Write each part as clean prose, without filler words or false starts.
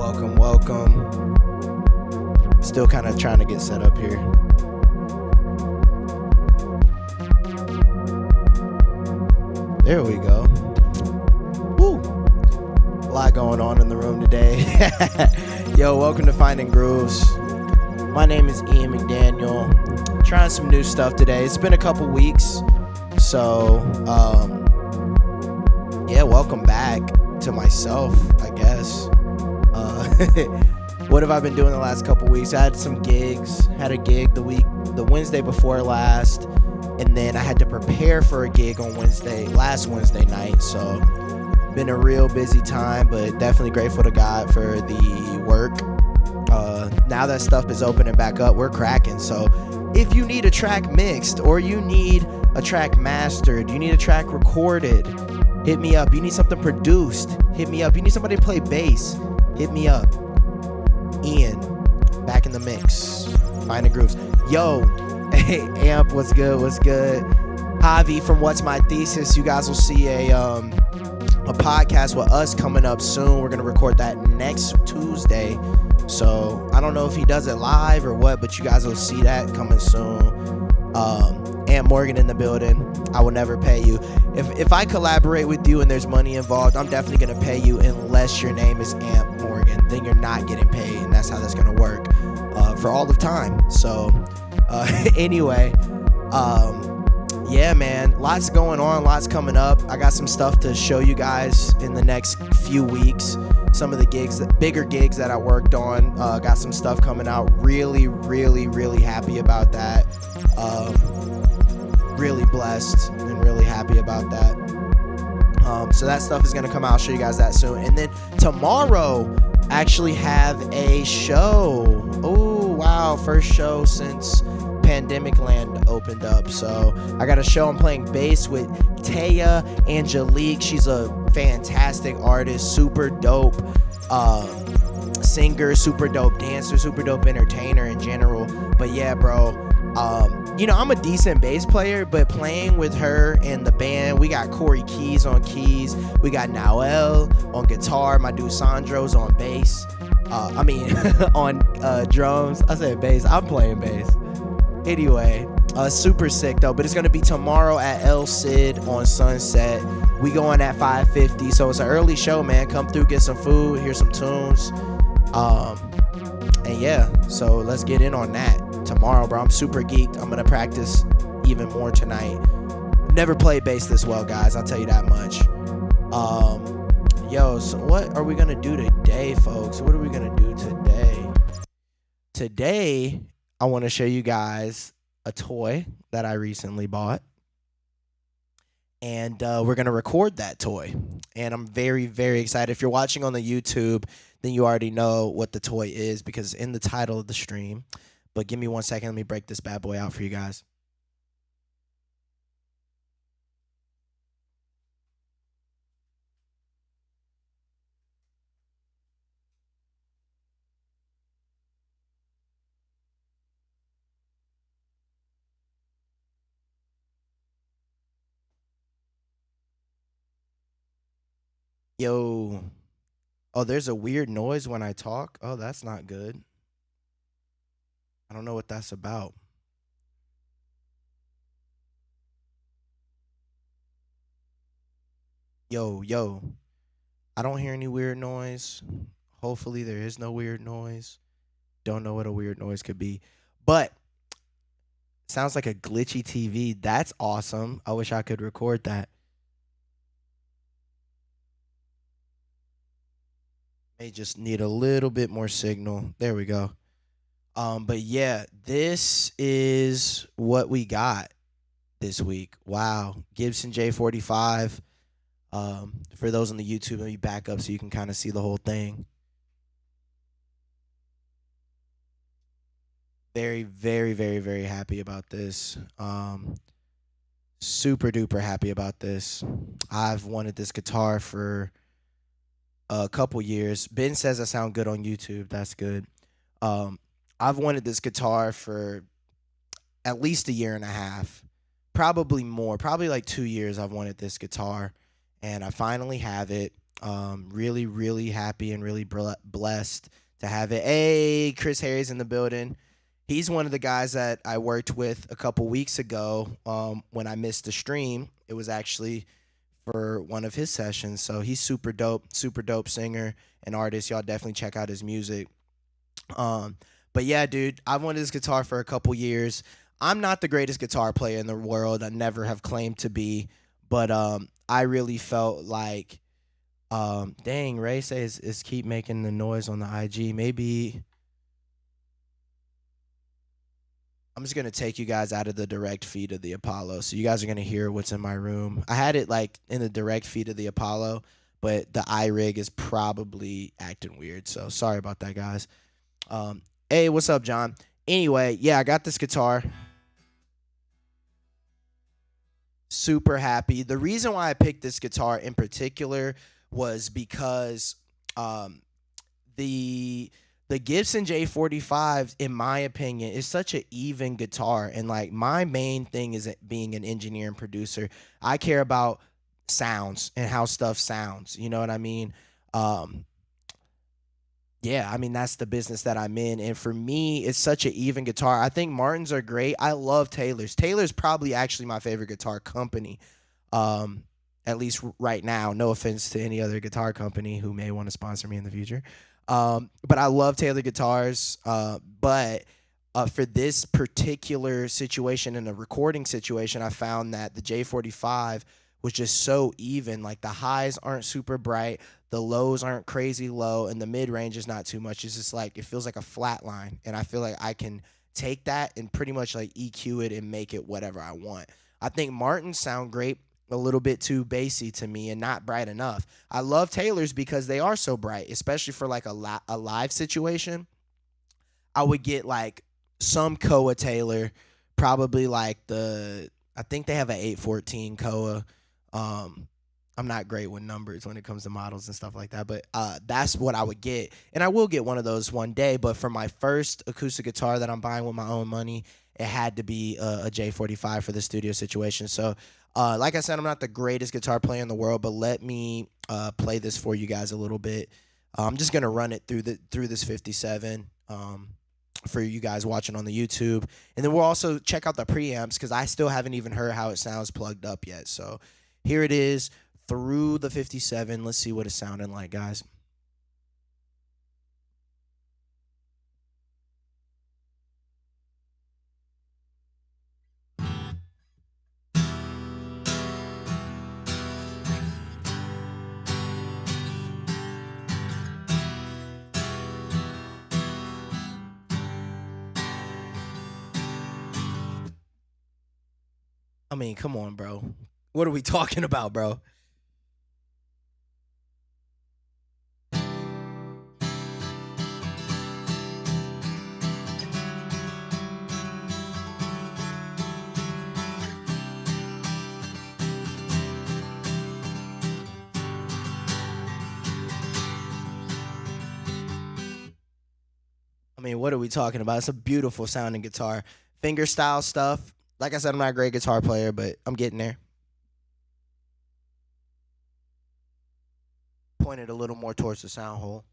Welcome. Still kind of trying to get set up here. There we go. Woo! A lot going on in the room today. Yo, welcome to Findin Grooves. My name is Ian McDaniel. Trying some new stuff today. It's been a couple weeks. So, yeah, welcome back to myself, I guess. What have I been doing the last couple weeks? I had some gigs. Had a gig the Wednesday before last, and then I had to prepare for a gig on last Wednesday night. So been a real busy time, but definitely grateful to God for the work. Now that stuff is opening back up, we're cracking. So if you need a track mixed, or you need a track mastered, you need a track recorded, hit me up. You need something produced, hit me up. You need somebody to play bass, hit me up. Ian, back in the mix. Findin Grooves. Yo, hey, Amp, what's good? Javi from What's My Thesis. You guys will see a podcast with us coming up soon. We're gonna record that next Tuesday. So I don't know if he does it live or what, but you guys will see that coming soon. Amp Morgan in the building. I will never pay you. If I collaborate with you and there's money involved, I'm definitely going to pay you unless your name is Amp Morgan. Then you're not getting paid, and that's how that's going to work for all of time. So anyway, yeah, man, lots going on, lots coming up. I got some stuff to show you guys in the next few weeks. Some of the bigger gigs that I worked on, got some stuff coming out. Really, really, really happy about that. Really blessed and really happy about that. So that stuff is going to come out. I'll show you guys that soon. And then tomorrow, actually have a show. Oh, wow. First show since Pandemic Land opened up. So I got a show. I'm playing bass with Taya Angelique. She's a fantastic artist, super dope singer, super dope dancer, super dope entertainer in general. But yeah, bro, I'm a decent bass player, but playing with her and the band, we got Corey Keys on keys, we got Noel on guitar, my dude Sandro's on bass, on drums. I said bass, I'm playing bass. Anyway, super sick though, but it's gonna be tomorrow at El Cid on Sunset. We going at 5:50, so it's an early show, man. Come through, get some food, hear some tunes, and yeah, so let's get in on that tomorrow, bro. I'm super geeked. I'm gonna practice even more tonight. Never played bass this well, guys, I'll tell you that much. Yo, so what are we gonna do today, folks? What are we gonna do today? Today, I want to show you guys a toy that I recently bought. And we're going to record that toy. And I'm very, very excited. If you're watching on the YouTube, then you already know what the toy is because it's in the title of the stream. But give me 1 second. Let me break this bad boy out for you guys. Yo. Oh, there's a weird noise when I talk. Oh, that's not good. I don't know what that's about. Yo. I don't hear any weird noise. Hopefully there is no weird noise. Don't know what a weird noise could be. But sounds like a glitchy TV. That's awesome. I wish I could record that. May just need a little bit more signal. There we go. But yeah, this is what we got this week. Wow. Gibson J45. For those on the YouTube, let me back up so you can kind of see the whole thing. Very, very, very, very happy about this. Super duper happy about this. I've wanted this guitar for a couple years. Ben says I sound good on YouTube. That's good. I've wanted this guitar for at least a year and a half, probably more, probably like 2 years. I've wanted this guitar, and I finally have it. Really, really happy and really blessed to have it. Hey, Chris Harry's in the building. He's one of the guys that I worked with a couple weeks ago when I missed the stream. It was actually for one of his sessions. So he's super dope singer and artist. Y'all definitely check out his music. Um, but yeah, dude, I've wanted this guitar for a couple years. I'm not the greatest guitar player in the world. I never have claimed to be, but I really felt like, dang, Ray says is keep making the noise on the IG. Maybe I'm just gonna take you guys out of the direct feed of the Apollo, so you guys are gonna hear what's in my room. I had it like in the direct feed of the Apollo, but the iRig is probably acting weird. So sorry about that, guys. Hey, what's up, John? Anyway, yeah, I got this guitar. Super happy. The reason why I picked this guitar in particular was because um, the the Gibson J45, in my opinion, is such an even guitar. And like my main thing is being an engineer and producer. I care about sounds and how stuff sounds. You know what I mean? Um, yeah, I mean that's the business that I'm in, and for me, it's such an even guitar. I think Martins are great. I love Taylor's. Taylor's probably actually my favorite guitar company, um, at least right now. No offense to any other guitar company who may want to sponsor me in the future, but I love Taylor guitars. But for this particular situation, in a recording situation, I found that the J45 was just so even. Like the highs aren't super bright, the lows aren't crazy low, and the mid range is not too much. It's just like it feels like a flat line, and I feel like I can take that and pretty much like EQ it and make it whatever I want. I think Martins sound great, a little bit too bassy to me and not bright enough. I love Taylor's because they are so bright, especially for like a live situation. I would get like some Koa Taylor, probably like I think they have an 814 Koa. Um, I'm not great with numbers when it comes to models and stuff like that, but that's what I would get, and I will get one of those one day. But for my first acoustic guitar that I'm buying with my own money, it had to be a J45 for the studio situation. So, like I said, I'm not the greatest guitar player in the world, but let me play this for you guys a little bit. I'm just gonna run it through this 57. For you guys watching on the YouTube, and then we'll also check out the preamps because I still haven't even heard how it sounds plugged up yet. So here it is through the 57. Let's see what it's sounding like, guys. I mean, come on, bro. What are we talking about, bro? I mean, what are we talking about? It's a beautiful sounding guitar. Finger style stuff. Like I said, I'm not a great guitar player, but I'm getting there. Pointed a little more towards the sound hole.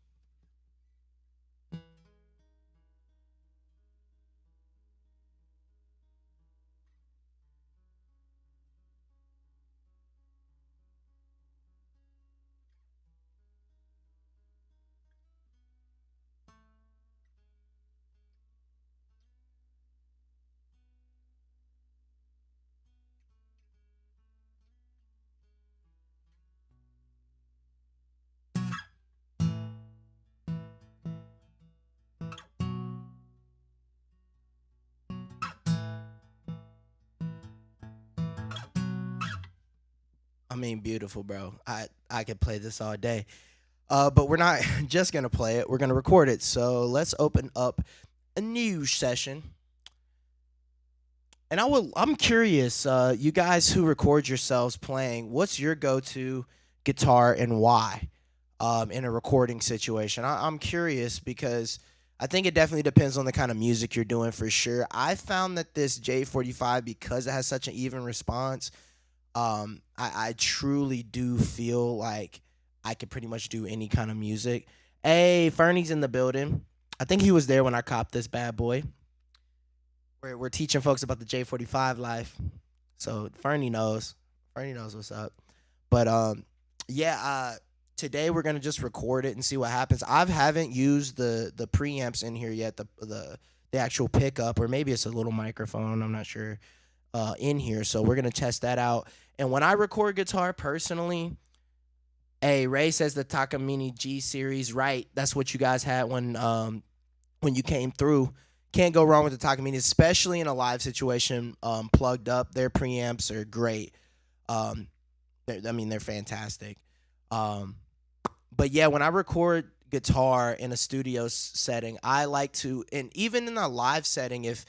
I mean, beautiful, bro. I could play this all day. But we're not just gonna play it. We're gonna record it. So let's open up a new session. And I'm curious, you guys who record yourselves playing, what's your go-to guitar and why? In a recording situation. I'm curious because I think it definitely depends on the kind of music you're doing for sure. I found that this J45, because it has such an even response, I truly do feel like I could pretty much do any kind of music. Hey, Fernie's in the building. I think he was there when I copped this bad boy. We're teaching folks about the J45 life. So Fernie knows. Fernie knows what's up. But yeah, today we're gonna just record it and see what happens. I haven't used the preamps in here yet, the actual pickup, or maybe it's a little microphone, I'm not sure, in here. So we're gonna test that out. And when I record guitar personally, hey, Ray says the Takamine G series, right? That's what you guys had when you came through. Can't go wrong with the Takamine, especially in a live situation. Plugged up, their preamps are great. They're fantastic. But yeah, when I record guitar in a studio setting, I like to, and even in a live setting, if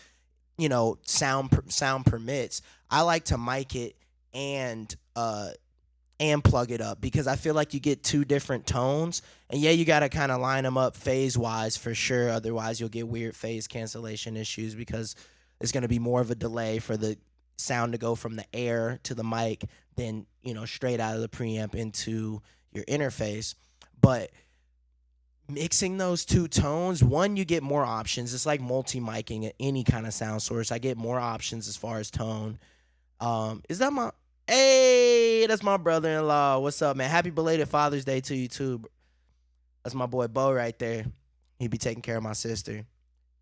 sound permits, I like to mic it and plug it up, because I feel like you get two different tones, and yeah, you got to kind of line them up phase wise for sure. Otherwise, you'll get weird phase cancellation issues, because it's going to be more of a delay for the sound to go from the air to the mic than straight out of the preamp into your interface. But mixing those two tones, one, you get more options. It's like multi-micing at any kind of sound source. I get more options as far as tone. Is that my... Hey, that's my brother-in-law. What's up, man? Happy belated Father's Day to you, too. That's my boy Bo right there. He be taking care of my sister.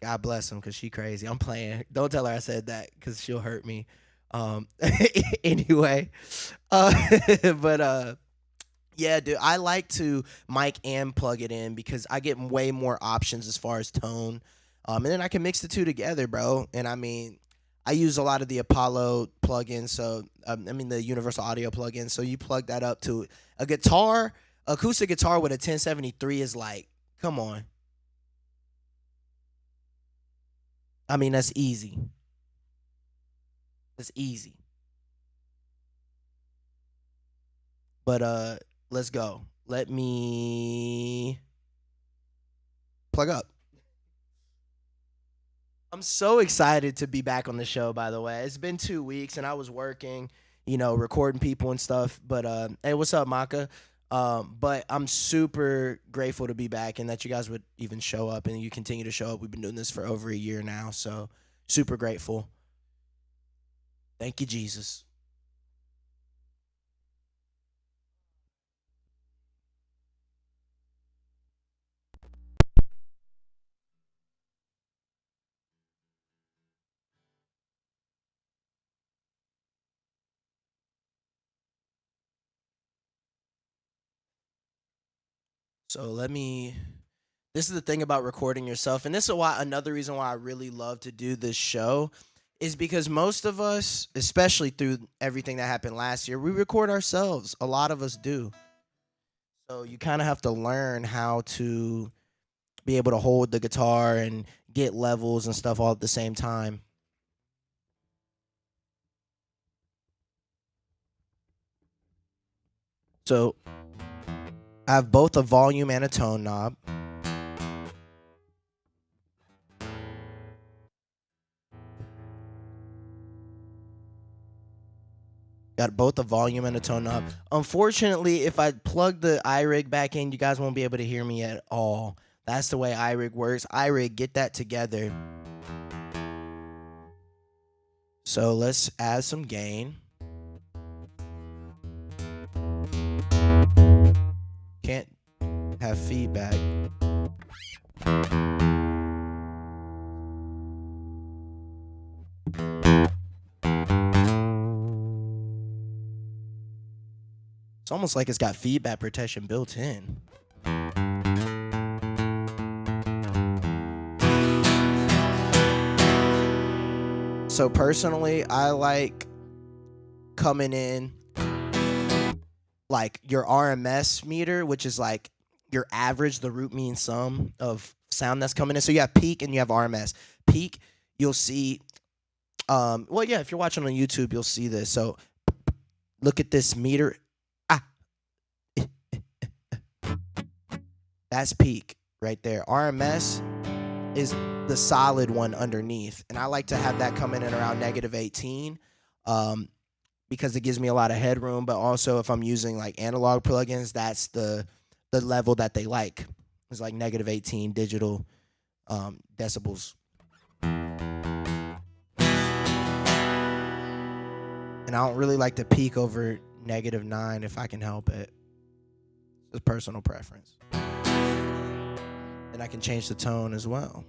God bless him, because she crazy. I'm playing. Don't tell her I said that, because she'll hurt me. Anyway. But yeah, dude, I like to mic and plug it in, because I get way more options as far as tone. And then I can mix the two together, bro. And I mean, I use a lot of the Apollo plugins, so the Universal Audio plugin. So you plug that up to a guitar, acoustic guitar with a 1073 is like, come on. I mean, that's easy. That's easy. But let's go. Let me plug up. I'm so excited to be back on the show, by the way. It's been 2 weeks, and I was working, recording people and stuff. But hey, what's up, Maka? But I'm super grateful to be back, and that you guys would even show up, and you continue to show up. We've been doing this for over a year now, so super grateful. Thank you, Jesus. So this is the thing about recording yourself, and this is another reason why I really love to do this show, is because most of us, especially through everything that happened last year, we record ourselves. A lot of us do. So you kind of have to learn how to be able to hold the guitar and get levels and stuff all at the same time. So I have both a volume and a tone knob. Got both a volume and a tone knob. Unfortunately, if I plug the iRig back in, you guys won't be able to hear me at all. That's the way iRig works. iRig, get that together. So let's add some gain. Can't have feedback. It's almost like it's got feedback protection built in. So personally, I like coming in like your RMS meter, which is like your average, the root mean sum of sound that's coming in. So you have peak and you have RMS. Peak, you'll see, well, yeah, if you're watching on YouTube, you'll see this. So look at this meter. That's peak right there. RMS is the solid one underneath. And I like to have that come in at around -18. because it gives me a lot of headroom. But also, if I'm using like analog plugins, that's the level that they like. It's like -18 digital decibels. And I don't really like to peak over -9 if I can help it. It's personal preference. And I can change the tone as well.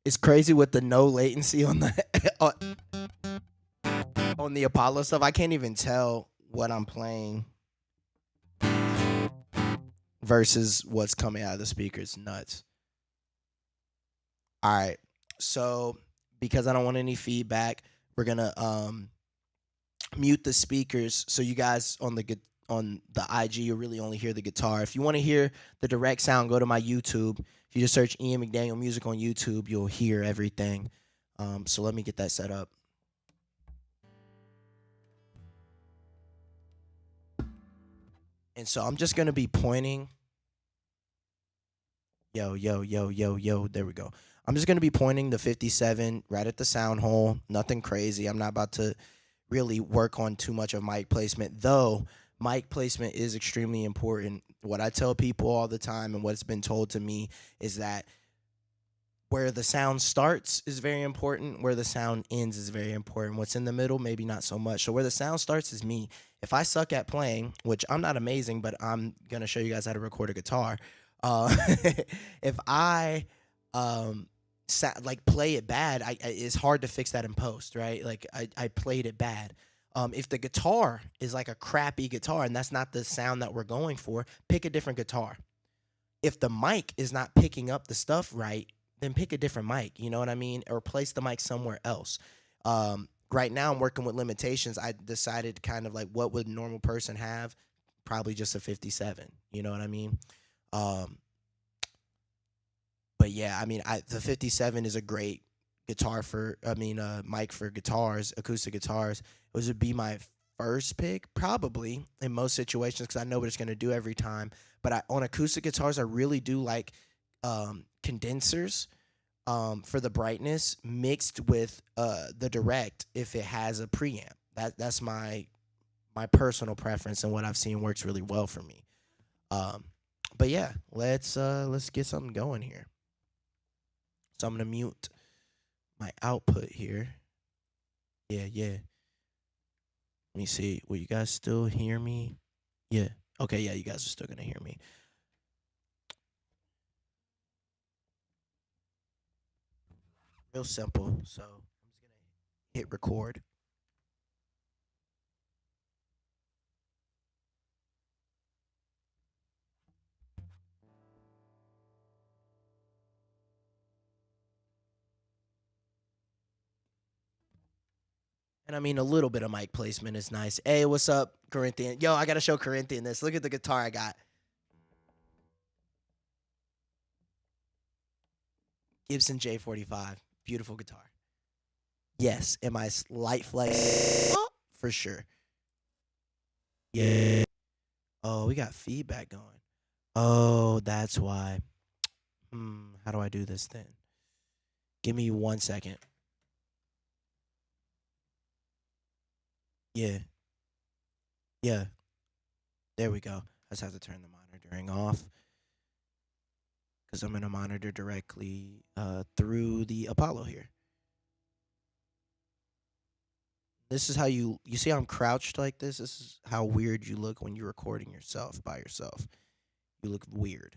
It's crazy with the no latency on the on the Apollo stuff. I can't even tell what I'm playing versus what's coming out of the speakers. Nuts. All right. So because I don't want any feedback, we're gonna mute the speakers so you guys on the IG you really only hear the guitar. If you want to hear the direct sound, go to my YouTube. If you just search Ian McDaniel Music on YouTube, you'll hear everything. So let me get that set up. And so I'm just gonna be pointing. Yo, yo, yo, yo, yo. There we go. I'm just gonna be pointing the 57 right at the sound hole. Nothing crazy. I'm not about to really work on too much of mic placement, though. Mic placement is extremely important. What I tell people all the time and what's been told to me is that where the sound starts is very important. Where the sound ends is very important. What's in the middle, maybe not so much. So where the sound starts is me. If I suck at playing, which I'm not amazing, but I'm going to show you guys how to record a guitar. If I like play it bad, it's hard to fix that in post, right? Like I played it bad. If the guitar is like a crappy guitar and that's not the sound that we're going for, pick a different guitar. If the mic is not picking up the stuff right, then pick a different mic, you know what I mean? Or place the mic somewhere else. Right now I'm working with limitations. I decided kind of like what would a normal person have? Probably just a 57, you know what I mean? But yeah, I mean, the 57 is a great guitar for, mic for guitars, acoustic guitars. It would be my first pick, probably, in most situations, because I know what it's going to do every time. But on acoustic guitars, I really do like condensers for the brightness mixed with the direct if it has a preamp. That's my personal preference, and what I've seen works really well for me. But yeah, let's get something going here. So I'm gonna mute my output here. Yeah. Let me see. Will you guys still hear me? Yeah. Okay, yeah, you guys are still gonna hear me. Real simple. So I'm just gonna hit record. And I mean, a little bit of mic placement is nice. Hey, what's up, Corinthian? Yo, I gotta show Corinthian this. Look at the guitar I got. Gibson J45. Beautiful guitar. Yes. Am I light flex? For sure. Yeah. Oh, we got feedback going. Oh, that's why. How do I do this then? Give me 1 second. Yeah. There we go. I just have to turn the monitoring off because I'm going to monitor directly through the Apollo here. This is how you see how I'm crouched like this? This is how weird you look when you're recording yourself by yourself. You look weird.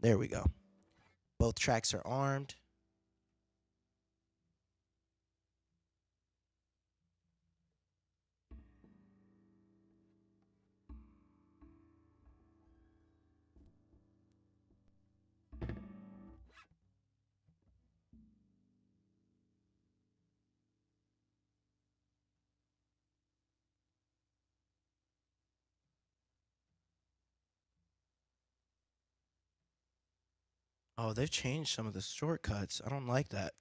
There we go. Both tracks are armed. Oh, they've changed some of the shortcuts. I don't like that.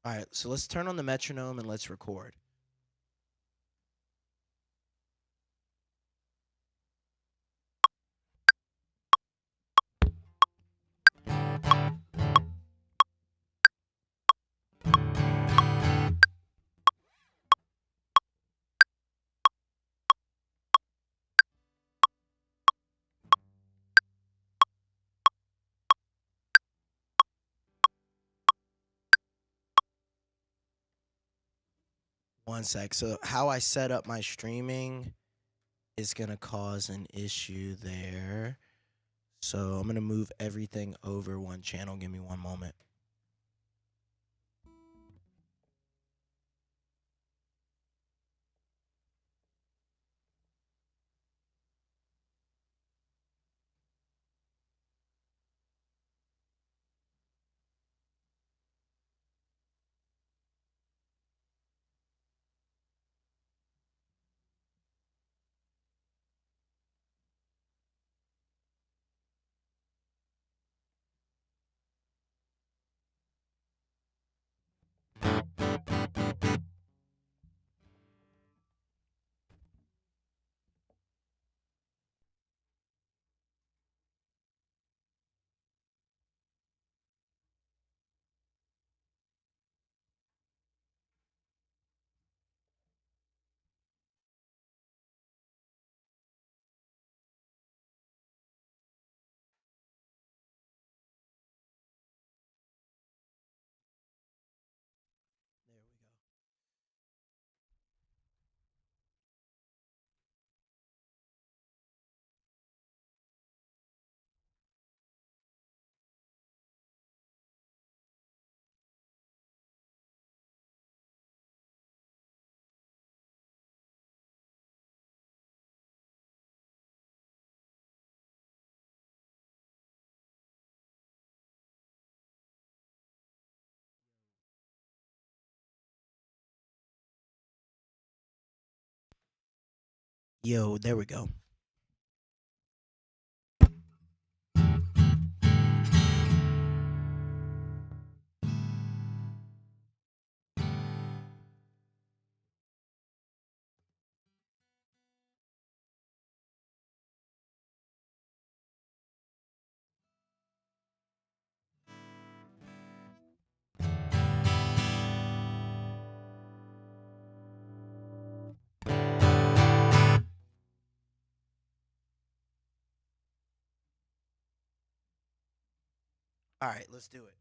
All right, so let's turn on the metronome and let's record. One sec. So how I set up my streaming is gonna cause an issue there. So I'm gonna move everything over one channel. Give me one moment. There we go. Yo, there we go. All right, let's do it.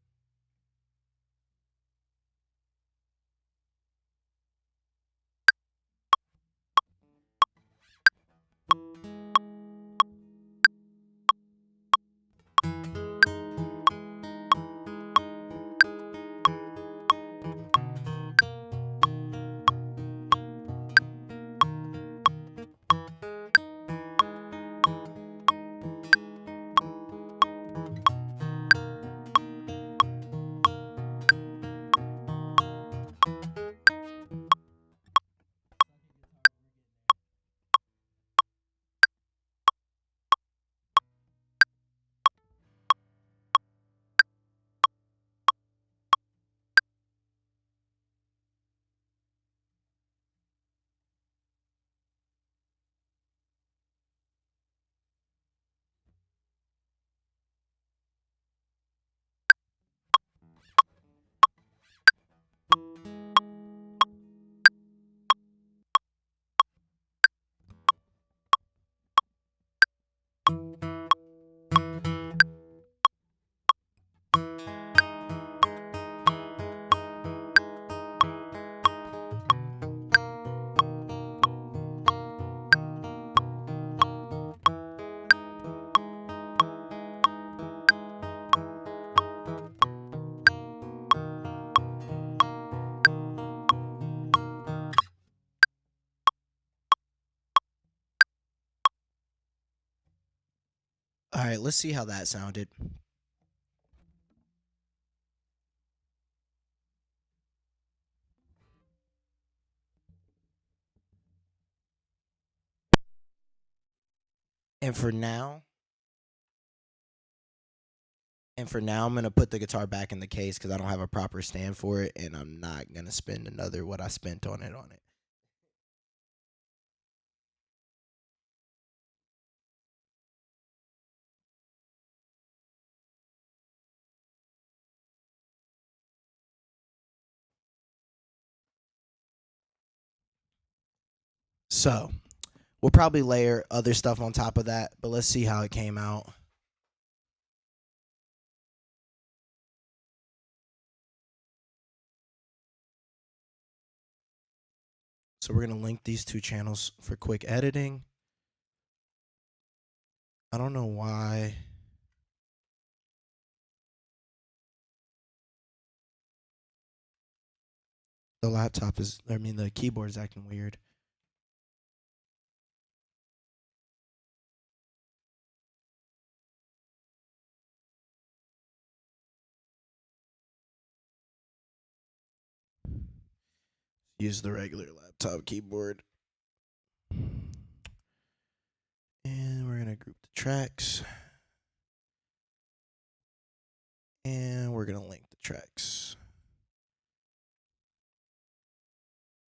All right, let's see how that sounded. And for now, And for now, I'm gonna put the guitar back in the case because I don't have a proper stand for it, and I'm not gonna spend another what I spent on it. So we'll probably layer other stuff on top of that, but let's see how it came out. So we're gonna link these two channels for quick editing. I don't know why. The keyboard is acting weird. Use the regular laptop keyboard. And we're gonna group the tracks. And we're gonna link the tracks.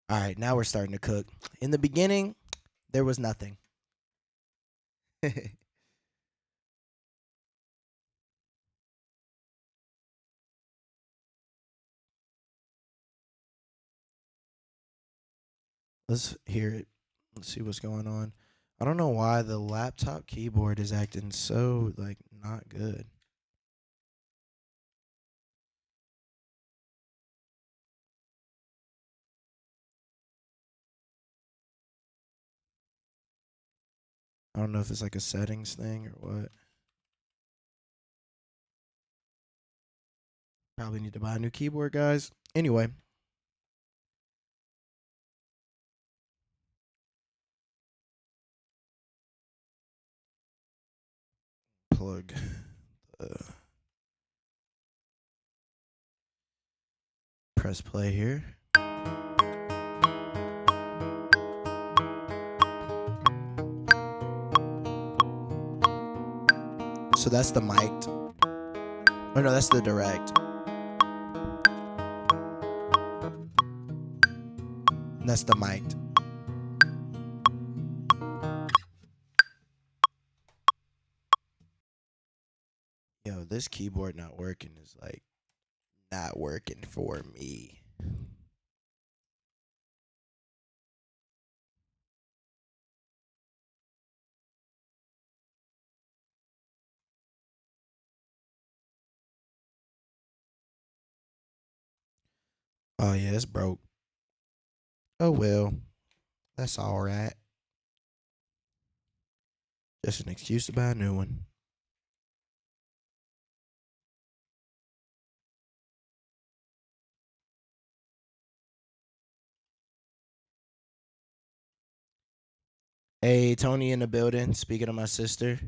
All right, now we're starting to cook. In the beginning, there was nothing. Let's hear it. Let's see what's going on. I don't know why the laptop keyboard is acting so like not good. I don't know if it's like a settings thing or what. Probably need to buy a new keyboard, guys. Anyway. Plug the press play here. So that's the mic'd. Oh no, that's the direct. And that's the mic'd. Yo, this keyboard not working is like not working for me. Oh yeah, it's broke. Oh well, that's all right. Just an excuse to buy a new one. Hey, Tony in the building. Speaking of my sister.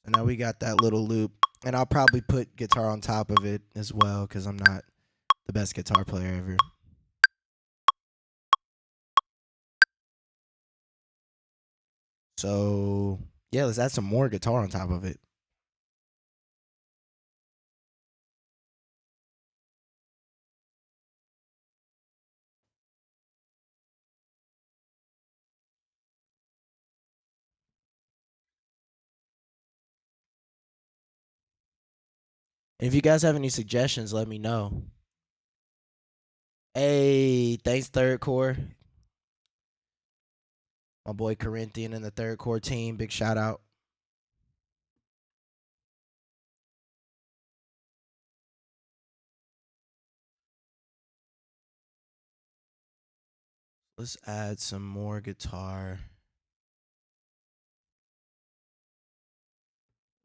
So now we got that little loop. And I'll probably put guitar on top of it as well because I'm not the best guitar player ever. So, yeah, let's add some more guitar on top of it. And if you guys have any suggestions, let me know. Hey, thanks, Third Core. My boy Corinthian and the Third Core team. Big shout out. Let's add some more guitar.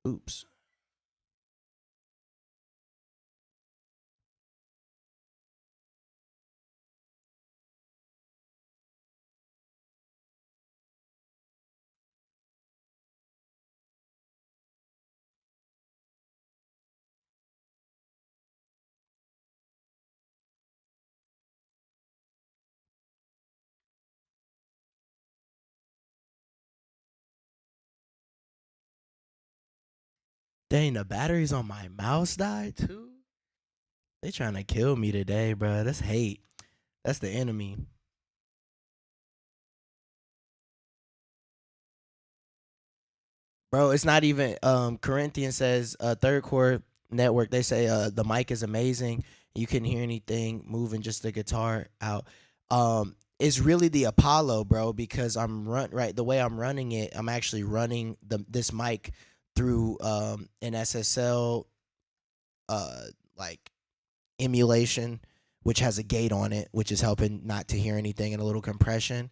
Oops. Dang, the batteries on my mouse died too. They trying to kill me today, bro. That's hate. That's the enemy. Bro, it's not even Corinthian says third core network. They say the mic is amazing. You couldn't hear anything moving, just the guitar out. It's really the Apollo, bro, because the way I'm running it, I'm actually running this mic through an SSL like emulation, which has a gate on it, which is helping not to hear anything and a little compression.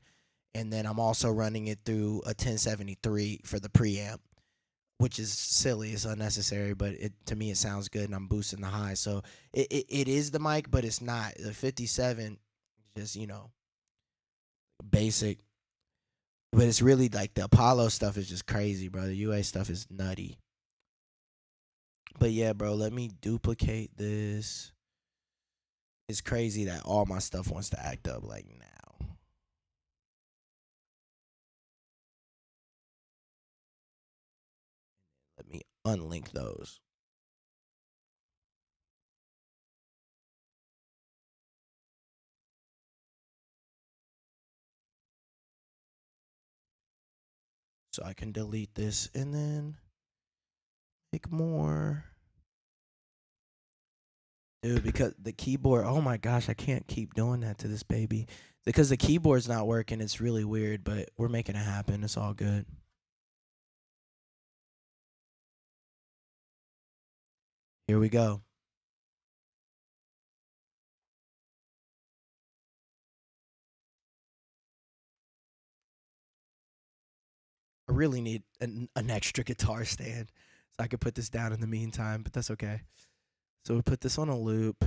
And then I'm also running it through a 1073 for the preamp, which is silly, it's unnecessary, but to me it sounds good, and I'm boosting the high. So it is the mic, but it's not. The 57, just basic. But it's really like the Apollo stuff is just crazy, bro. The UA stuff is nutty. But yeah, bro, let me duplicate this. It's crazy that all my stuff wants to act up like now. Let me unlink those. So I can delete this and then make more. Dude, because the keyboard, oh my gosh, I can't keep doing that to this baby. Because the keyboard's not working, it's really weird, but we're making it happen. It's all good. Here we go. I really need an extra guitar stand so I could put this down in the meantime, but that's okay. So we put this on a loop.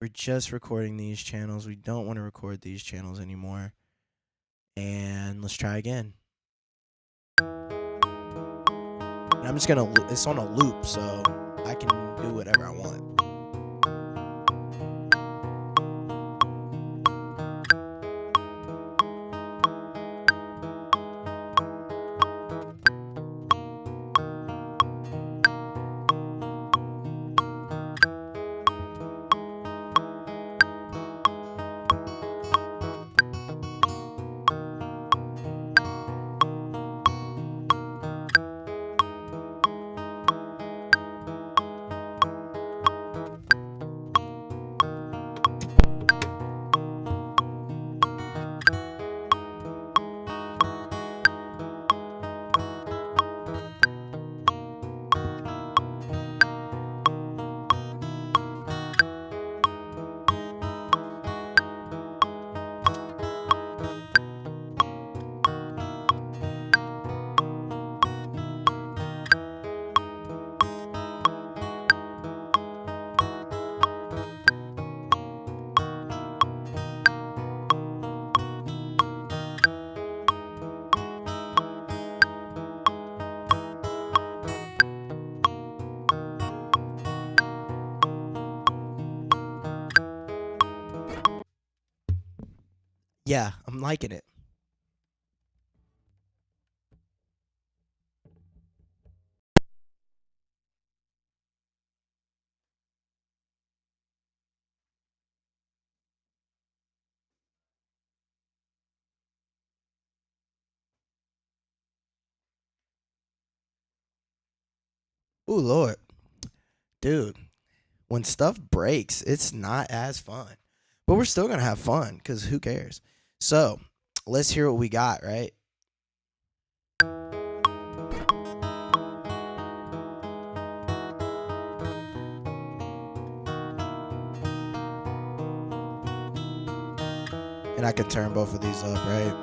We're just recording these channels. We don't want to record these channels anymore. And let's try again. And I'm just gonna, it's on a loop, so I can do whatever I want. Yeah, I'm liking it. Ooh, Lord. Dude, when stuff breaks, it's not as fun. But we're still going to have fun because who cares? So let's hear what we got, right? And I can turn both of these up, right?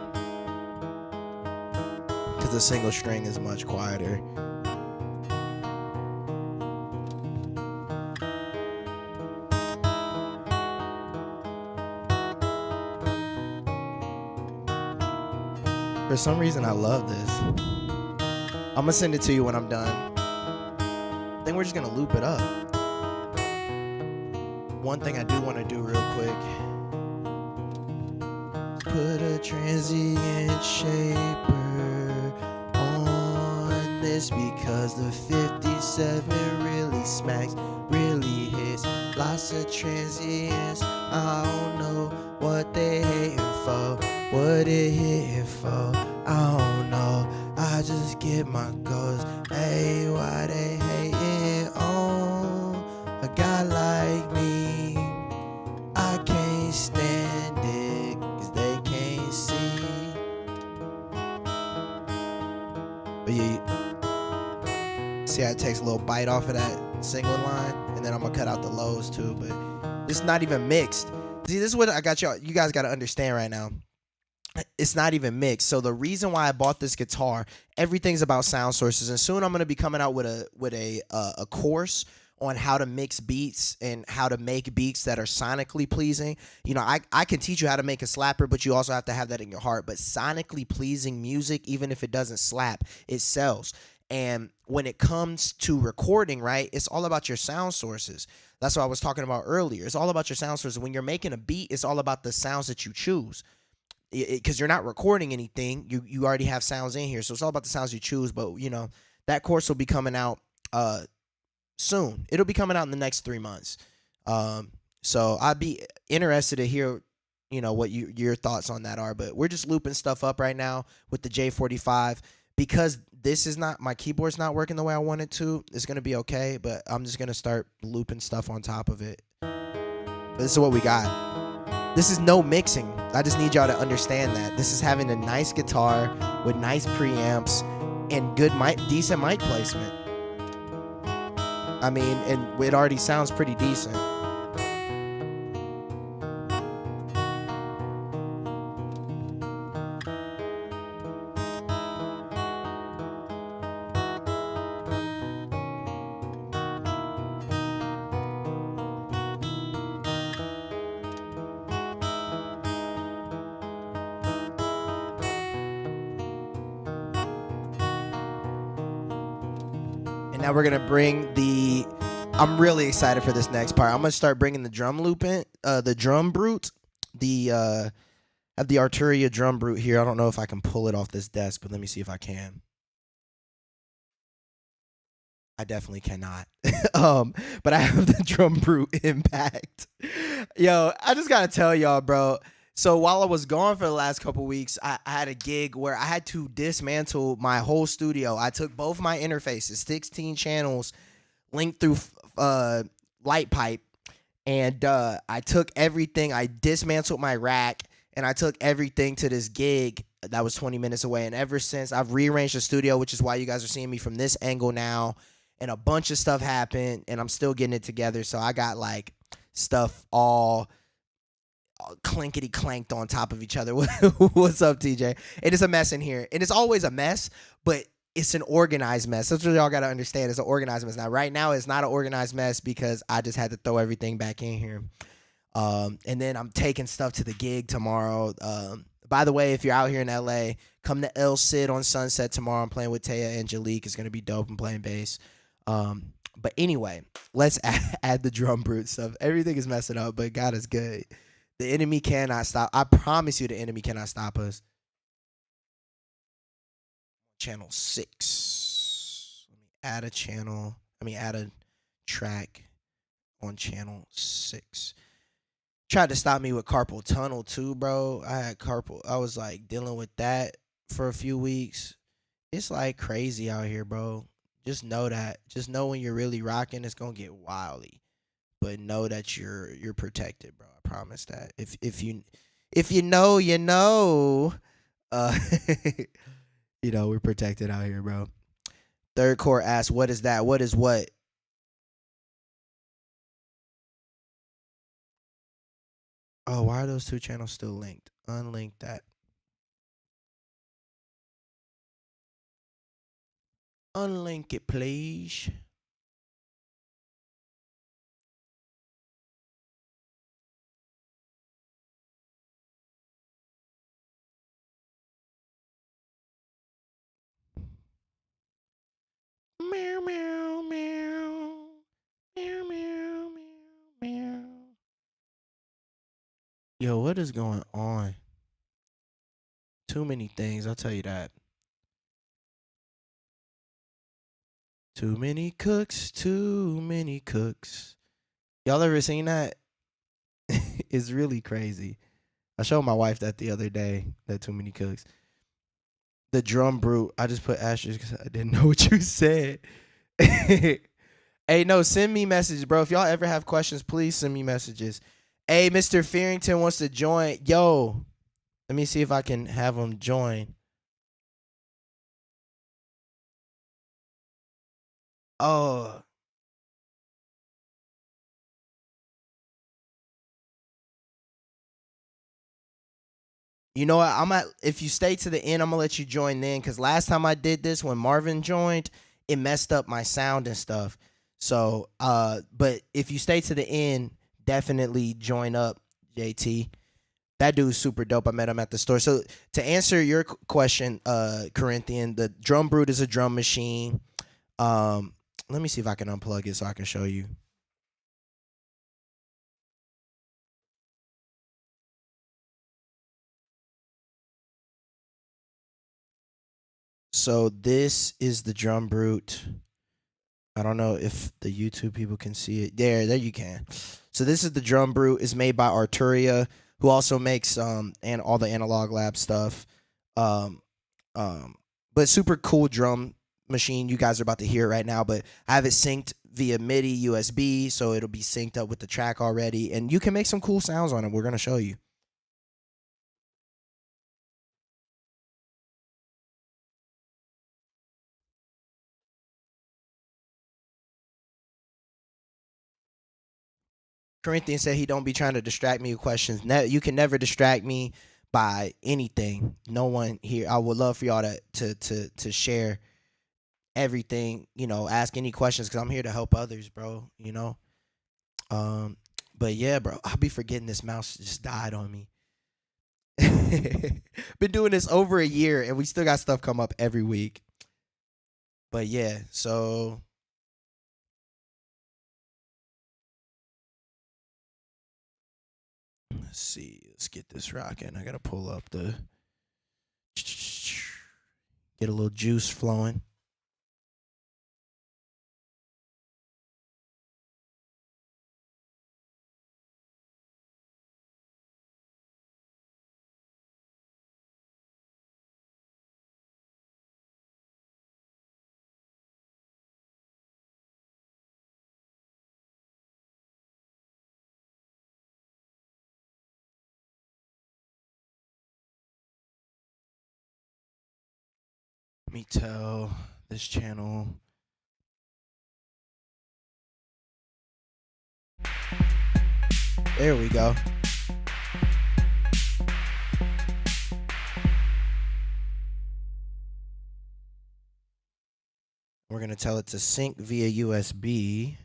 Because the single string is much quieter. For some reason, I love this. I'm gonna send it to you when I'm done. Then we're just gonna loop it up. One thing I do want to do real quick. Put a transient shaper on this this because the 57 really smacks, really hits. Lots of transients, I don't know what they hating for, what it hitting for, I don't know. I just get my goals. Hey, why they hating on a guy like me? I can't stand it, cause they can't see. But yeah, see how it takes a little bite off of that single line, and then I'm gonna cut out the lows too. But it's not even mixed. See, this is what I got y'all. You guys got to understand right now. It's not even mixed. So the reason why I bought this guitar, everything's about sound sources, and soon I'm gonna be coming out with a course on how to mix beats and how to make beats that are sonically pleasing. You know, I can teach you how to make a slapper, but you also have to have that in your heart. But sonically pleasing music, even if it doesn't slap, it sells. And when it comes to recording, right, it's all about your sound sources. That's what I was talking about earlier. It's all about your sound sources. When you're making a beat, it's all about the sounds that you choose. Because you're not recording anything, you already have sounds in here, so it's all about the sounds you choose. But you know, that course will be coming out soon. It'll be coming out in the next 3 months. So I'd be interested to hear, you know, what your thoughts on that are. But we're just looping stuff up right now with the J45 because this is not, my keyboard's not working the way I want it to. It's gonna be okay, but I'm just gonna start looping stuff on top of it. But this is what we got. This is no mixing. I just need y'all to understand that. This is having a nice guitar with nice preamps and good decent mic placement. I mean, and it already sounds pretty decent. And now we're gonna bring the. I'm really excited for this next part. I'm gonna start bringing the drum loop in, the drum brute, I have the Arturia drum brute here. I don't know if I can pull it off this desk, but let me see if I can. I definitely cannot. But I have the drum brute impact. Yo, I just gotta tell y'all, bro. So while I was gone for the last couple weeks, I had a gig where I had to dismantle my whole studio. I took both my interfaces, 16 channels, linked through light pipe, and I took everything. I dismantled my rack, and I took everything to this gig that was 20 minutes away. And ever since, I've rearranged the studio, which is why you guys are seeing me from this angle now. And a bunch of stuff happened, and I'm still getting it together. So I got like stuff all clinkety clanked on top of each other. What's up, TJ? It is a mess in here, and it's always a mess, but it's an organized mess. That's what y'all got to understand. It's an organized mess. Now, right now, it's not an organized mess because I just had to throw everything back in here. And then I'm taking stuff to the gig tomorrow. By the way, if you're out here in LA, come to El Cid on Sunset tomorrow. I'm playing with Taya Angelique. It's gonna be dope. I'm playing bass. But anyway, let's add the drum brute stuff. Everything is messing up, but God is good. The enemy cannot stop. I promise you, the enemy cannot stop us. Channel 6. Let me add a channel. Add a track on channel 6. Tried to stop me with carpal tunnel too, bro. I was like dealing with that for a few weeks. It's like crazy out here, bro. Just know that. Just know when you're really rocking, it's gonna get wildly. But know that you're protected, bro. I promise that. If you know, you know. You know, we're protected out here, bro. Third Core asks, what is that? What is what? Oh, why are those two channels still linked? Unlink that. Unlink it, please. Meow, meow, meow. Meow, meow, meow, meow. Yo, what is going on? Too many things, I'll tell you that. Too many cooks, too many cooks. Y'all ever seen that? It's really crazy. I showed my wife that the other day. That too many cooks. The drum brute. I just put asterisk because I didn't know what you said. Hey, no, send me messages, bro. If y'all ever have questions, please send me messages. Hey, Mr. Fearington wants to join. Yo, let me see if I can have him join. Oh, you know what? If you stay to the end, I'm gonna let you join then. Cause last time I did this, when Marvin joined, it messed up my sound and stuff. So, but if you stay to the end, definitely join up, JT. That dude's super dope. I met him at the store. So to answer your question, Corinthian, the drum brute is a drum machine. Let me see if I can unplug it so I can show you. So this is the drum brute. I don't know if the YouTube people can see it. There you can. So this is the drum brute. It's made by Arturia, who also makes and all the Analog Lab stuff. Um, but super cool drum machine. You guys are about to hear it right now, but I have it synced via MIDI USB, so it'll be synced up with the track already, and you can make some cool sounds on it. We're gonna show you. Corinthian said he don't be trying to distract me with questions. You can never distract me by anything. No one here. I would love for y'all to share everything. You know, ask any questions because I'm here to help others, bro. You know. But yeah, bro, I'll be forgetting this mouse just died on me. Been doing this over a year and we still got stuff come up every week. But yeah, so let's see. Let's get this rocking. I gotta pull up the get a little juice flowing. Let me tell this channel. There we go. We're gonna tell it to sync via USB.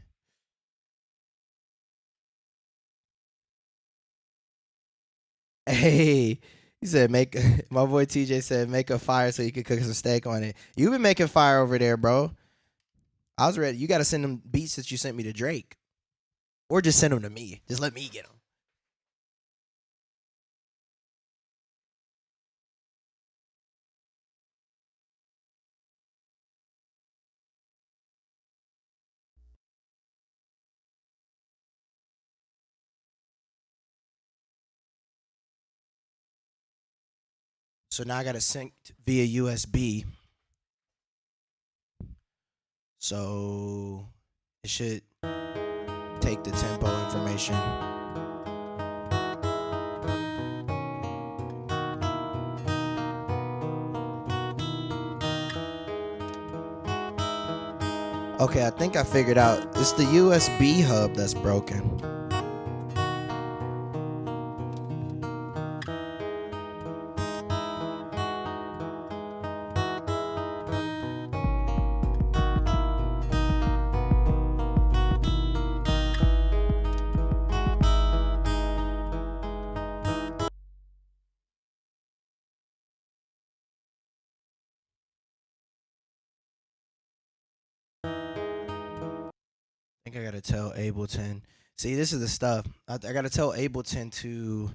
Hey, he said make my boy TJ said make a fire so you can cook some steak on it. You've been making fire over there, bro. I was ready. You got to send them beats that you sent me to Drake, or just send them to me. Just let me get them. So now I got to sync via USB. So it should take the tempo information. Okay, I think I figured out. It's the USB hub that's broken. I think I gotta tell Ableton. See, this is the stuff. I gotta tell Ableton to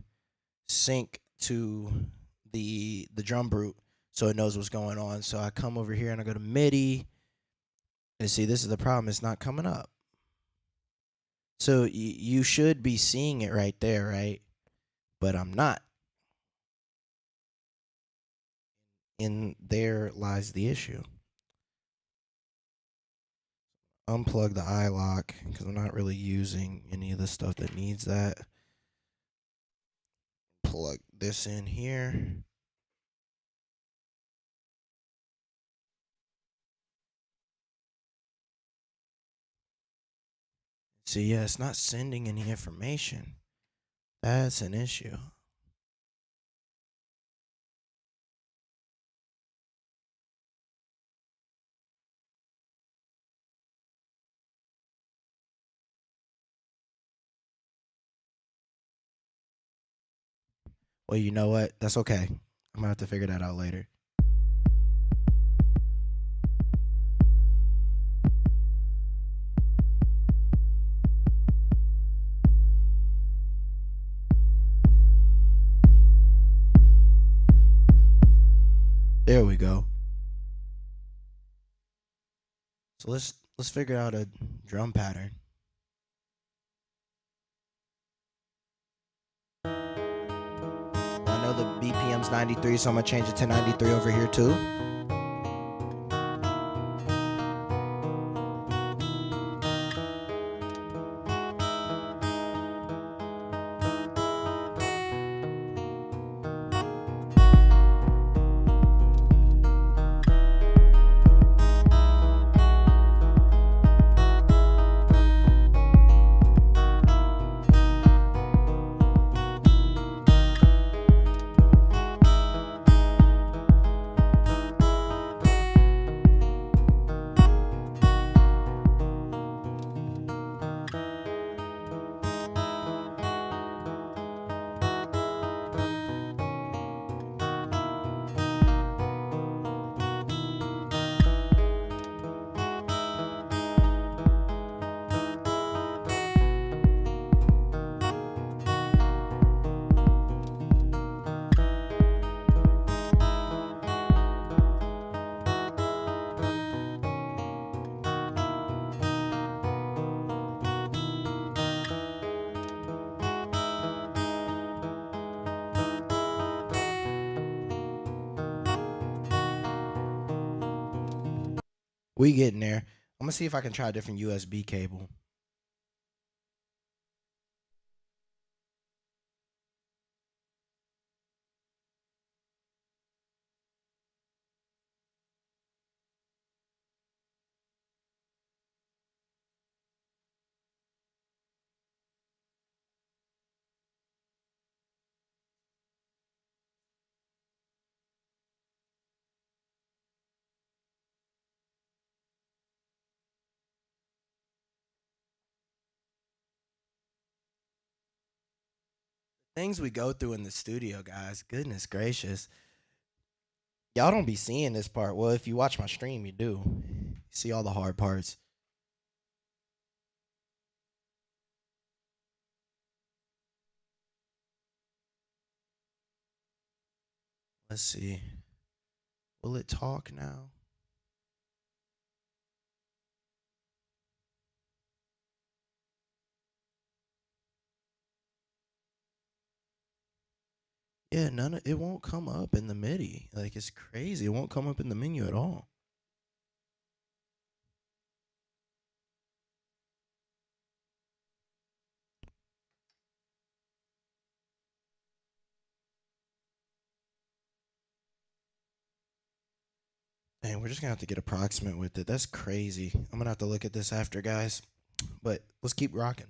sync to the drum brute so it knows what's going on. So I come over here and I go to MIDI, And see, this is the problem. It's not coming up. So you should be seeing it right there, right? But I'm not. And there lies the issue. Unplug the eye lock because I'm not really using any of the stuff that needs that. Plug this in here. See, yeah, it's not sending any information. That's an issue. Well, you know what? That's okay. I'm gonna have to figure that out later. There we go. So let's figure out a drum pattern. I know the BPM's 93, so I'm gonna change it to 93 over here too. We getting there. I'm gonna see if I can try a different USB cable. Things we go through in the studio, guys. Goodness gracious. Y'all don't be seeing this part. Well, if you watch my stream, you do. You see all the hard parts. Let's see. Will it talk now? Yeah, none of it won't come up in the MIDI. Like, it's crazy. It won't come up in the menu at all. And we're just gonna have to get approximate with it. That's crazy. I'm gonna have to look at this after, guys. But let's keep rocking.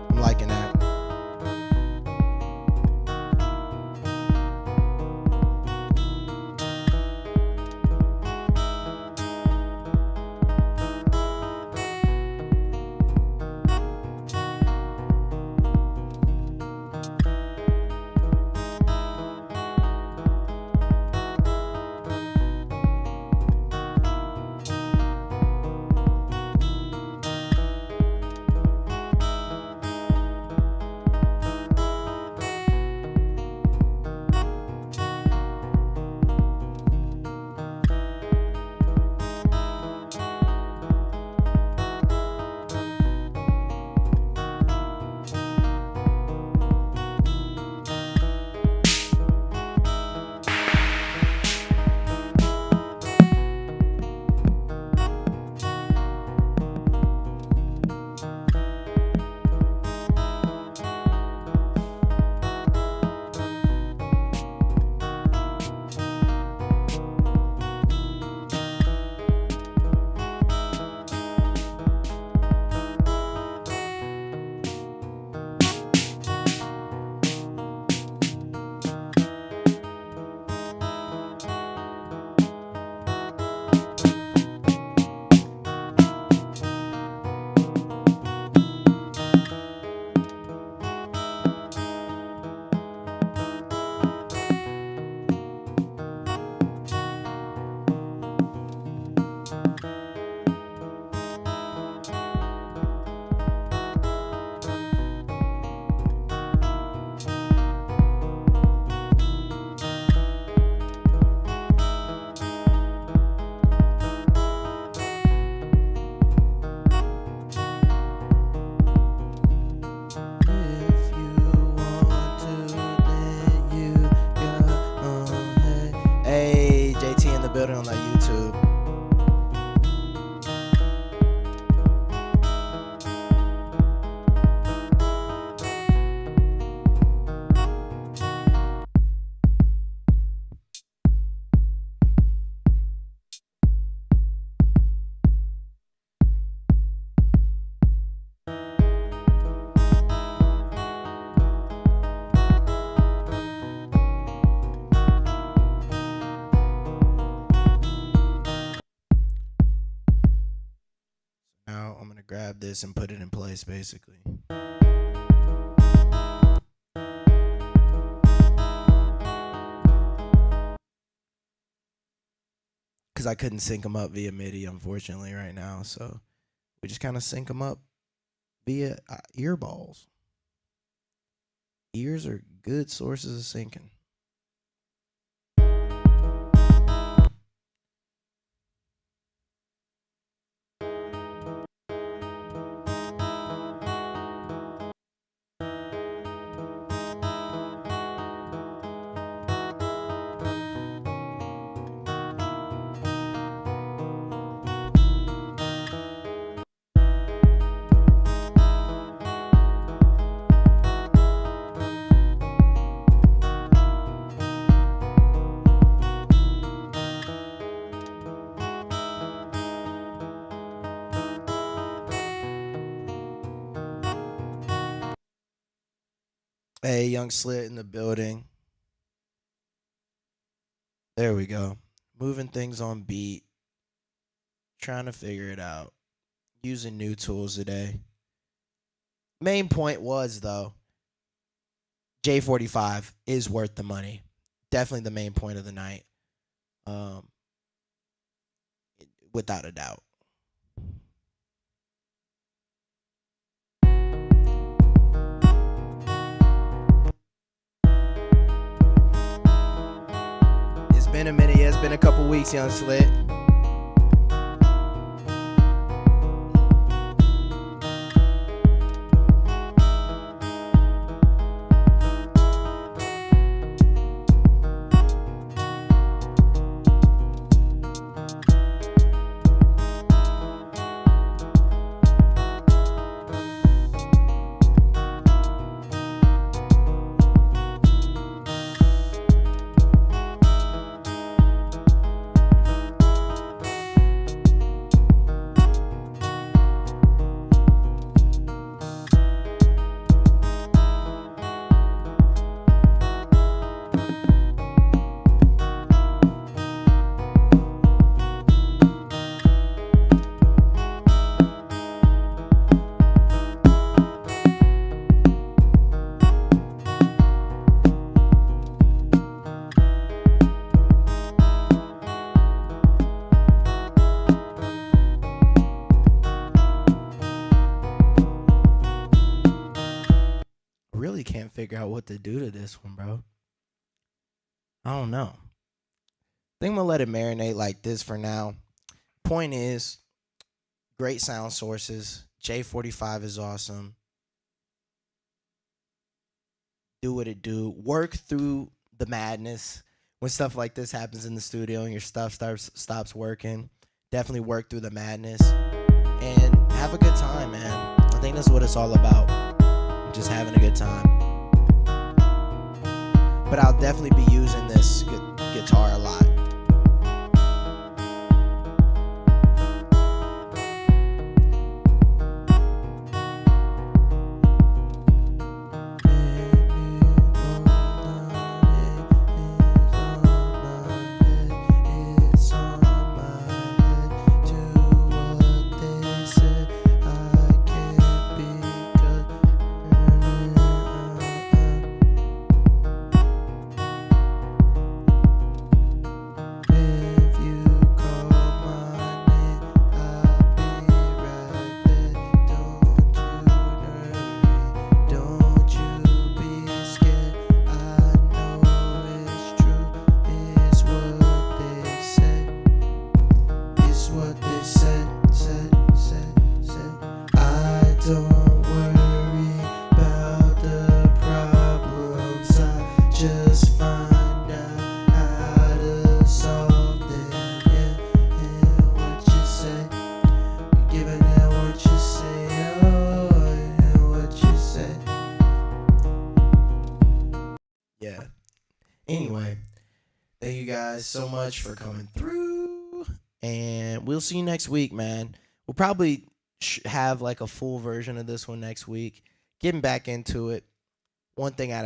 I'm liking that. building on that YouTube. Now I'm gonna grab this and put it in place, basically. Because I couldn't sync them up via MIDI, unfortunately, right now. So we just kind of sync them up via earballs. Ears are good sources of syncing. Hey, Young Slit in the building. There we go. Moving things on beat. Trying to figure it out. Using new tools today. Main point was, though, J45 is worth the money. Definitely the main point of the night. Without a doubt. It's been a minute. Yeah, it's been a couple weeks, Young Slit. Really can't figure out what to do to this one, bro. I don't know. I think I'm gonna let it marinate like this for now. Point is, great sound sources. J45 is awesome. Do what it do. Work through the madness when stuff like this happens in the studio and your stuff stops working. Definitely work through the madness and have a good time, man. I think that's what it's all about. Just having a good time. But I'll definitely be using this guitar a lot. Just find out how to solve them. Anyway, thank you guys so much for coming through, and we'll see you next week, man. We'll probably have like a full version of this one next week. Getting back into it, one thing at a